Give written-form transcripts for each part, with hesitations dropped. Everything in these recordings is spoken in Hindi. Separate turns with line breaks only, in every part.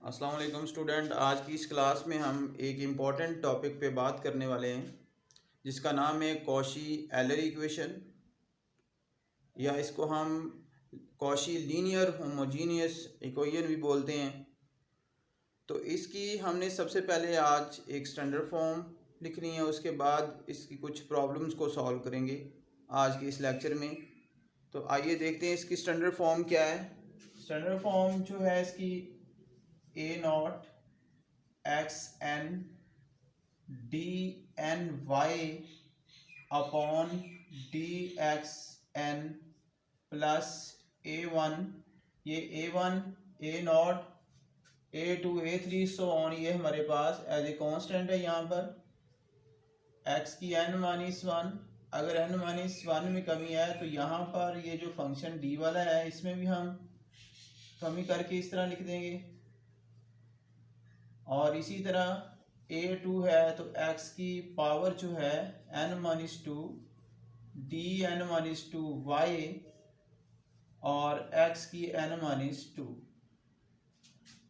अस्सलाम वालेकुम स्टूडेंट। आज की इस क्लास में हम एक इम्पॉर्टेंट टॉपिक पे बात करने वाले हैं जिसका नाम है कॉशी एलर इक्वेशन, या इसको हम कॉशी लीनियर होमोजीनियस इक्वेशन भी बोलते हैं। तो इसकी हमने सबसे पहले आज एक स्टैंडर्ड फॉर्म लिखनी है, उसके बाद इसकी कुछ प्रॉब्लम्स को सॉल्व करेंगे आज के इस लेक्चर में। तो आइए देखते हैं इसकी स्टैंडर्ड फॉर्म क्या है। स्टैंडर्ड फॉर्म जो है इसकी a naught x n d n y upon d x n plus a one, ये a one a naught a two a three so on, ये हमारे पास एज ए कांस्टेंट है। यहाँ पर एक्स की एन माइनस वन, अगर एन माइनस वन में कमी है तो यहाँ पर ये जो फंक्शन डी वाला है इसमें भी हम कमी करके इस तरह लिख देंगे। और इसी तरह ए टू है तो एक्स की पावर जो है n minus two d n minus two y और एक्स की n minus two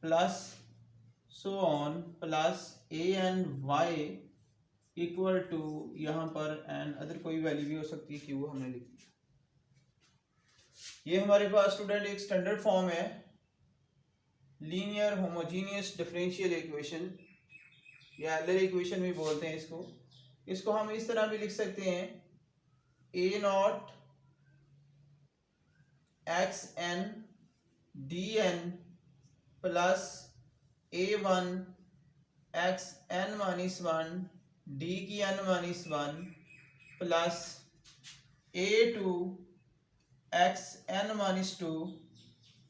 plus so on plus a n y equal to, यहाँ पर एन अदर कोई वैल्यू भी हो सकती है, क्यों हमने लिख दिया। ये हमारे पास स्टूडेंट एक स्टैंडर्ड फॉर्म है लीनियर होमोजीनियस डिफरेंशियल इक्वेशन, या एलर इक्वेशन भी बोलते हैं इसको। इसको हम इस तरह भी लिख सकते हैं a naught x n d n plus a one x n minus one d की n minus one plus a two x n minus two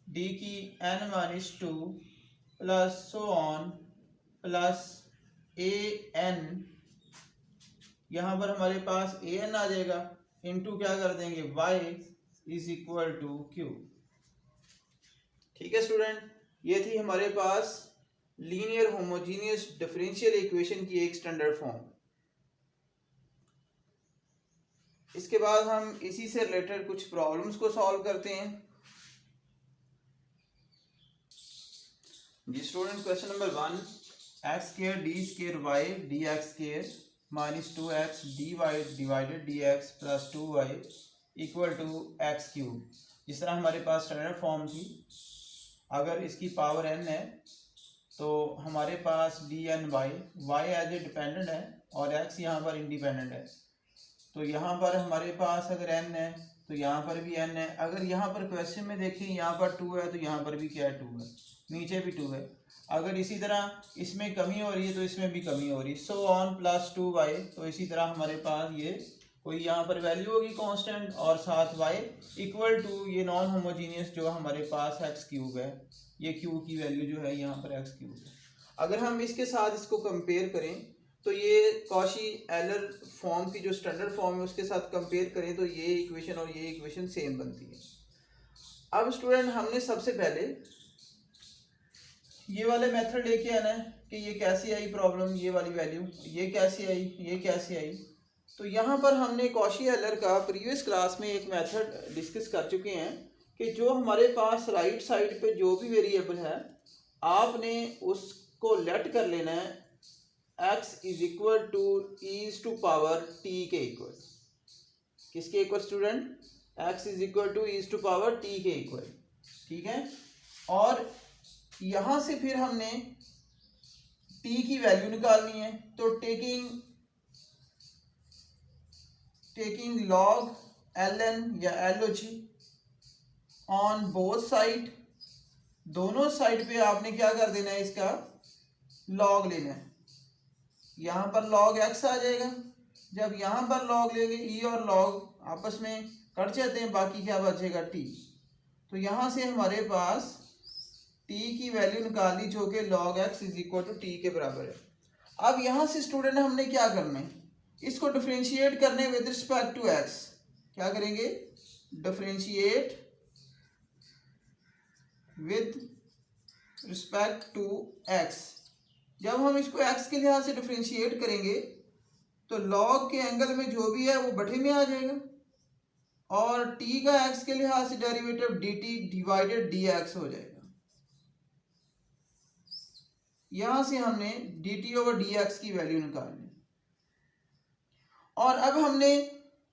d की n minus two plus so on plus a n, यहाँ पर हमारे पास ए एन आ जाएगा, इनटू क्या कर देंगे y is equal to q. ठीक है स्टूडेंट, ये थी हमारे पास लीनियर होमोजीनियस डिफरेंशियल इक्वेशन की एक स्टैंडर्ड फॉर्म। इसके बाद हम इसी से रिलेटेड कुछ प्रॉब्लम्स को सॉल्व करते हैं। जी student, question number 1, x square d square y d x square minus 2x d y divided d x plus 2y equal to x cube. जिस तरह हमारे पास स्टैंडर्ड फॉर्म थी, अगर इसकी पावर n है तो हमारे पास d n y as a dependent है और x यहाँ पर इंडिपेंडेंट है। तो यहाँ पर हमारे पास अगर n है तो यहाँ पर भी n है। अगर यहाँ पर क्वेश्चन में देखें यहाँ पर 2 है तो यहाँ पर भी क्या है 2 है, नीचे भी 2 है। अगर इसी तरह इसमें कमी हो रही है तो इसमें भी कमी हो रही है, सो ऑन प्लस 2y। तो इसी तरह हमारे पास ये कोई यहाँ पर वैल्यू होगी कांस्टेंट और साथ y इक्वल टू ये नॉन होमोजीनियस जो हमारे पास एक्स क्यूब है, ये क्यू की वैल्यू जो है यहाँ पर एक्स क्यूब है। अगर हम इसके साथ इसको कंपेयर करें तो ये कॉशी एलर फॉर्म की जो स्टैंडर्ड फॉर्म है उसके साथ कंपेयर करें तो ये इक्वेशन और ये इक्वेशन सेम बनती है। अब स्टूडेंट हमने सबसे पहले ये वाले मेथड लेके आना है कि ये कैसे आई प्रॉब्लम, ये वाली वैल्यू ये कैसे आई, ये कैसे आई। तो यहाँ पर हमने कॉशी एलर का प्रीवियस क्लास में एक मेथड डिस्कस कर चुके हैं कि जो हमारे पास राइट साइड पे जो भी वेरिएबल है आपने उसको लेट कर लेना है x is equal to e to power t के इक्वल। किसके equal student? x is equal to e to power t के इक्वल। ठीक है, और यहाँ से फिर हमने t की वैल्यू निकालनी है। तो टेकिंग log ln या log ऑन बोथ साइड, दोनों साइड पे आपने क्या कर देना है, इसका log लेना है। यहाँ पर log x आ जाएगा, जब यहाँ पर log लेंगे e और log आपस में कट जाते हैं, बाकी क्या बचेगा t। तो यहाँ से हमारे पास t की वैल्यू निकाली जो कि log x is equal to t के बराबर है। अब यहाँ से स्टूडेंट हमने क्या करना है, इसको डिफरेंशिएट करने विद रिस्पेक्ट टू x। क्या करेंगे? Differentiate with respect to x। जब हम इसको x के लिहाज से डिफरेंशिएट करेंगे तो log के एंगल में जो भी है वो बटे में आ जाएगा और t का x के लिहाज से डेरिवेटिव dt डिवाइडेड dx हो जाएगा। यहां से हमने dt ओवर dx की वैल्यू निकालनी, और अब हमने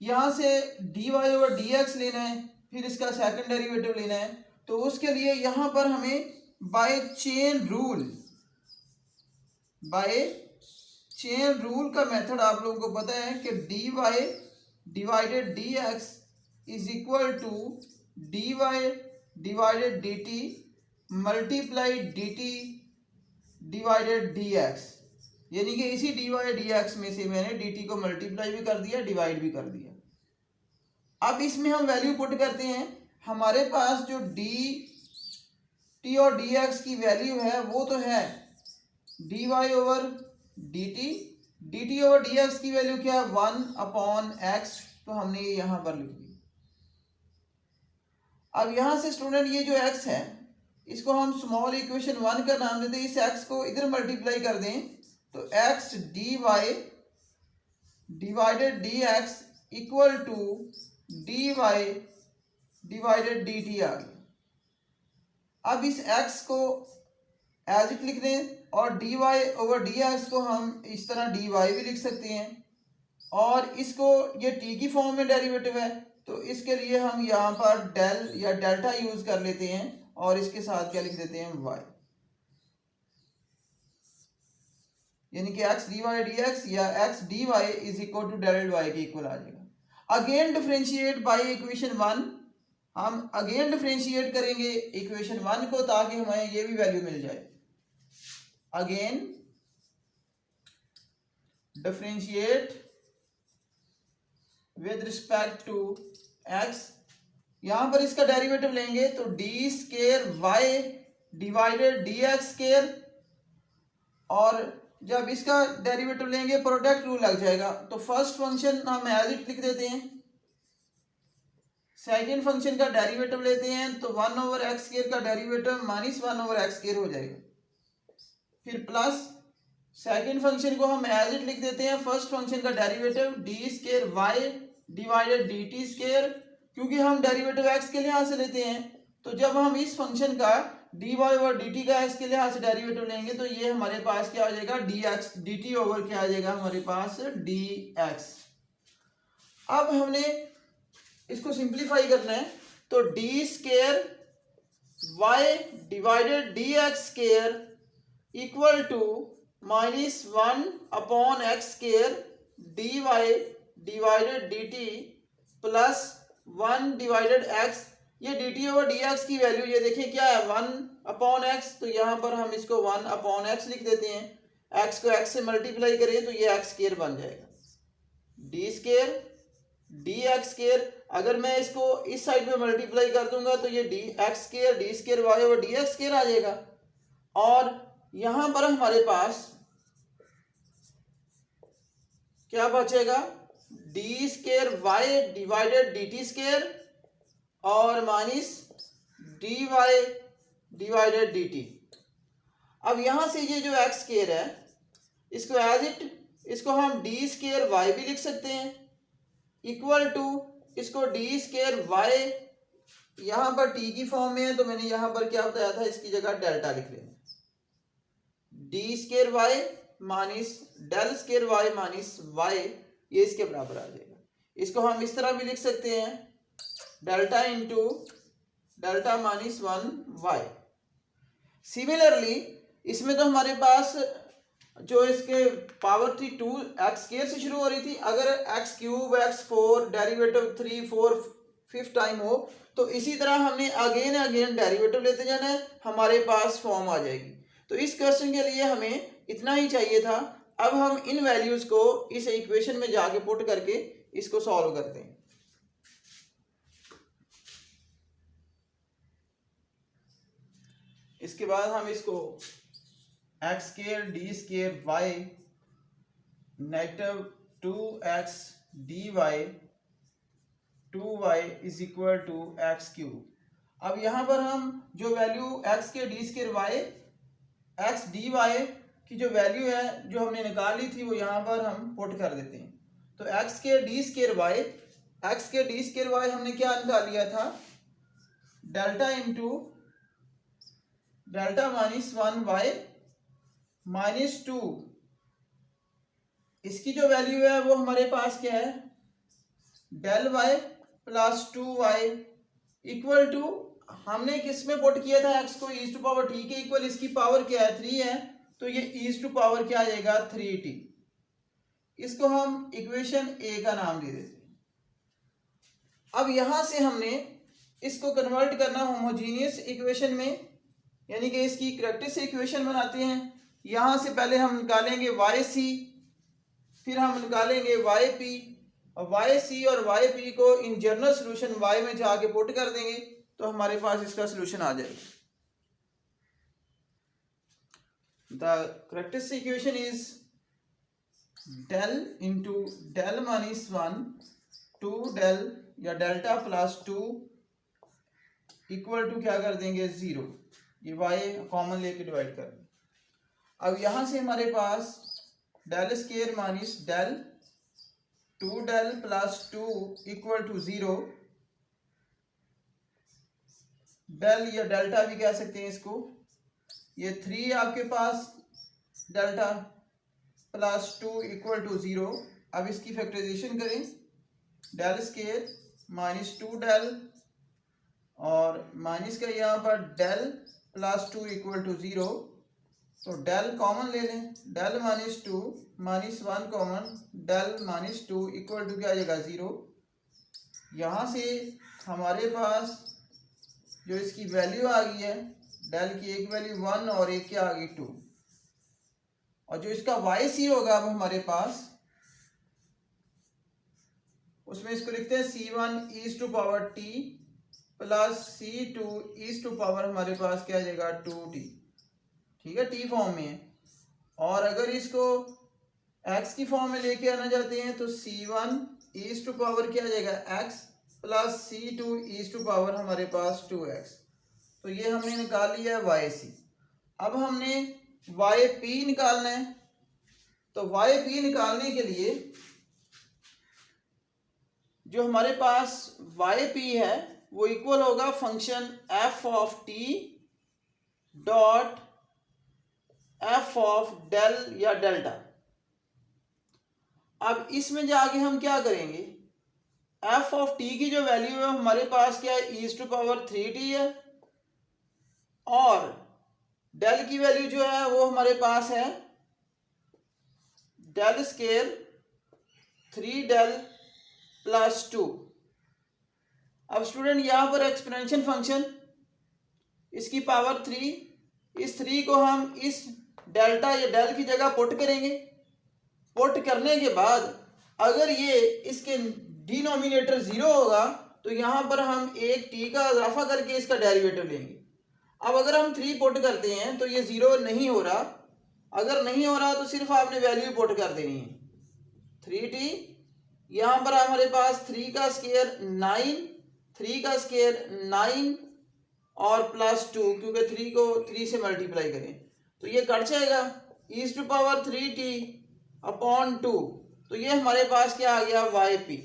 यहां से dy ओवर dx लेना है, फिर इसका सेकंड डेरिवेटिव लेना है। तो उसके लिए यहां पर हमें बाय चेन रूल का मेथड आप लोगों को पता है कि dy divided dx is equal to dy divided dt multiply dt divided dx, यानी कि इसी dy dx में से मैंने dt को मल्टीप्लाई भी कर दिया, डिवाइड भी कर दिया। अब इसमें हम वैल्यू पुट करते हैं। हमारे पास जो dt और dx की वैल्यू है वो तो है dy over dt over dx की वैल्यू क्या है 1/x, तो हमने ये यहां पर लिख दी। अब यहां से स्टूडेंट ये जो x है इसको हम स्मॉल इक्वेशन 1 का नाम देते हैं। इस x को इधर मल्टीप्लाई कर दें तो x dy divided dx equal to dy divided dt आ गया। अब इस x को एज इट लिख दें और dy ओवर dx को हम इस तरह dy भी लिख सकते हैं, और इसको ये t की फॉर्म में डेरिवेटिव है तो इसके लिए हम यहाँ पर डेल या डेल्टा यूज कर लेते हैं और इसके साथ क्या लिख देते हैं y, यानी कि x dy dx या x dy is equal to del y के इक्वल आ जाएगा। अगेन डिफरेंशिएट बाय इक्वेशन 1, हम अगेन डिफरेंशिएट करेंगे इक्वेशन 1 को ताकि हमें ये भी वैल्यू मिल जाए। Again differentiate with respect to x, यहां पर इसका डेरिवेटिव लेंगे तो d square y divided d x square, और जब इसका डेरिवेटिव लेंगे प्रोडक्ट रूल लग जाएगा। तो फर्स्ट फंक्शन हम एज इट लिख देते हैं, सेकेंड फंक्शन का डेरिवेटिव लेते हैं तो 1 ओवर एक्स स्केयर का derivative minus 1 over x square हो जाएगा, फिर प्लस सेकेंड फंक्शन को हम एज इट लिख देते हैं, फर्स्ट फंक्शन का derivative d square y divided d t square, क्योंकि हम डेरिवेटिव एक्स के लिहाज से लेते हैं तो जब हम इस फंक्शन का d y over d t का एक्स के लिहाज से डेरिवेटिव लेंगे तो ये हमारे पास क्या आ जाएगा D x D t over क्या आ जाएगा हमारे पास डी एक्स। अब हमने इसको सिंप्लीफाई करना है तो d square y divided d x square equal to minus 1/x square d y divided d t plus 1 divided x, ये d t over d x की वैल्यू ये देखिए क्या है 1/x, तो यहाँ पर हम इसको 1/x लिख देते हैं, x को x से मल्टीप्लाई करें तो ये x स्केयर बन जाएगा D square D x square. अगर मैं इसको इस साइड पे मल्टीप्लाई कर दूंगा तो ये d x square d square y over d x square आ जाएगा, और यहां पर हमारे पास क्या बचेगा d square y divided d t square और minus d y divided d t. अब यहां से ये जो एक्स स्केयर है इसको एज इट इसको हम डी स्केयर वाई भी लिख सकते हैं इक्वल टू इसको डी स्केयर वाई, यहां पर टी की फॉर्म में है तो मैंने यहां पर क्या बताया था इसकी जगह डेल्टा लिख लेना, d square y minus del square y minus y, ये इसके बराबर आ जाएगा। इसको हम इस तरह भी लिख सकते हैं delta into delta minus 1 y. Similarly इसमें तो हमारे पास जो इसके पावर थी 2 एक्स स्केयर से शुरू हो रही थी, अगर x cube x 4 derivative 3 4 5 time हो तो इसी तरह हमने अगेन अगेन डेरिवेटिव लेते जाना है, हमारे पास फॉर्म आ जाएगी। तो इस क्वेश्चन के लिए हमें इतना ही चाहिए था। अब हम इन वैल्यूज को इस इक्वेशन में जाके पुट करके इसको सॉल्व करते हैं। इसके बाद हम इसको x square d square y negative 2x dy 2y is equal to x cube. अब यहां पर हम जो वैल्यू x के d square y x d y की जो वैल्यू है जो हमने निकाली थी वो यहां पर हम पुट कर देते हैं। तो x के डी स्केयर वाई हमने क्या निकाल लिया था delta into delta minus 1 y -2, इसकी जो वैल्यू है वो हमारे पास क्या है, del y plus 2y equal to, हमने किस में पुट किया था x को, e टू पावर t के इक्वल, इसकी पावर क्या है 3 है, तो ये e टू पावर क्या आ जाएगा 3t। इसको हम इक्वेशन ए का नाम दे देते हैं। अब यहां से हमने इसको कन्वर्ट करना होमोजीनियस इक्वेशन में, यानी कि इसकी कैरेक्टरिस्टिक इक्वेशन बनाते हैं। यहां से पहले हम निकालेंगे YC, फिर हम निकालेंगे YP, और YC और YP को इन जनरल सोल्यूशन Y में जाके पुट कर देंगे तो हमारे पास इसका सोल्यूशन आ जाएगा। The characteristic equation is del into del minus 1 two del या डेल्टा प्लस 2 इक्वल टू क्या कर देंगे 0, ये y कॉमन लेके डिवाइड कर। अब यहां से हमारे पास del square minus del 2 del plus 2 equal to 0, del या डेल्टा भी कह सकते हैं इसको, ये 3 आपके पास डेल्टा प्लस 2 इक्वल टू 0। अब इसकी फैक्टराइजेशन करें, डेल स्क्वायर माइनस 2 डेल और माइनस का यहाँ पर डेल प्लस 2 इक्वल टू 0, तो डेल कॉमन ले लें, del minus 2 minus 1 common, del minus 2 equal to क्या आ जाएगा 0। यहाँ से हमारे पास जो इसकी वैल्यू आ गई है, डेल की एक वैल्यू 1 और एक क्या आ गई 2, और जो इसका YC होगा अब हमारे पास, उसमें इसको लिखते हैं C1 e to power t plus C2 e to power हमारे पास क्या आ जाएगा 2t, ठीक है, t फॉर्म में है। और अगर इसको x की फॉर्म में लेके आना चाहते हैं तो C1 e टू पावर क्या आ जाएगा x plus C2 e to power हमारे पास 2x। तो ये हमने निकाल लिया है YC। अब हमने YP निकालना है, तो YP निकालने के लिए जो हमारे पास YP है वो इक्वल होगा function f of t dot f of del या डेल्टा। अब इसमें जाके हम क्या करेंगे, f ऑफ t की जो वैल्यू है हमारे पास क्या है e टू पावर 3t है, और डेल की वैल्यू जो है वो हमारे पास है डेल स्क्वायर 3 डेल प्लस 2। अब स्टूडेंट यहाँ पर एक्सपोनेंशियल फंक्शन, इसकी पावर 3, इस 3 को हम इस डेल्टा या डेल की जगह पुट करेंगे। पुट करने के बाद अगर ये इसके डिनोमिनेटर 0 होगा तो यहाँ पर हम एक t का इजाफा करके इसका डेरिवेटिव लेंगे। अब अगर हम 3 पुट करते हैं तो ये 0 नहीं हो रहा, अगर नहीं हो रहा तो सिर्फ आपने वैल्यू पुट कर देनी है 3t। यहाँ पर हमारे पास 3 का स्क्वायर 9, 3 का स्क्वायर 9 और प्लस 2, क्योंकि 3 को 3 से मल्टीप्लाई करें तो ये कट जाएगा e to power 3t upon 2, तो ये हमारे पास क्या आ गया YP।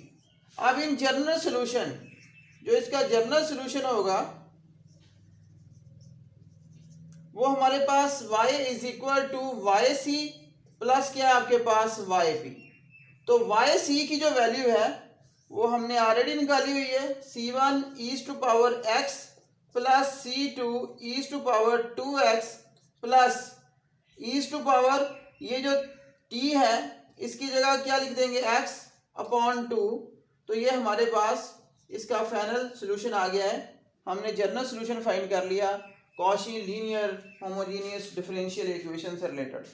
अब इन जनरल सोल्यूशन, जो इसका जनरल सोल्यूशन होगा वो हमारे पास y is equal to YC plus क्या आपके पास YP। तो YC की जो वैल्यू है वो हमने ऑलरेडी निकाली हुई है, C1 e to power x plus C2 e to power 2x plus e to power ये जो t है इसकी जगह क्या लिख देंगे x अपॉन 2। तो ये हमारे पास इसका फाइनल सोल्यूशन आ गया है। हमने जनरल सोल्यूशन फाइंड कर लिया Cauchy linear homogeneous differential equation से रिलेटेड।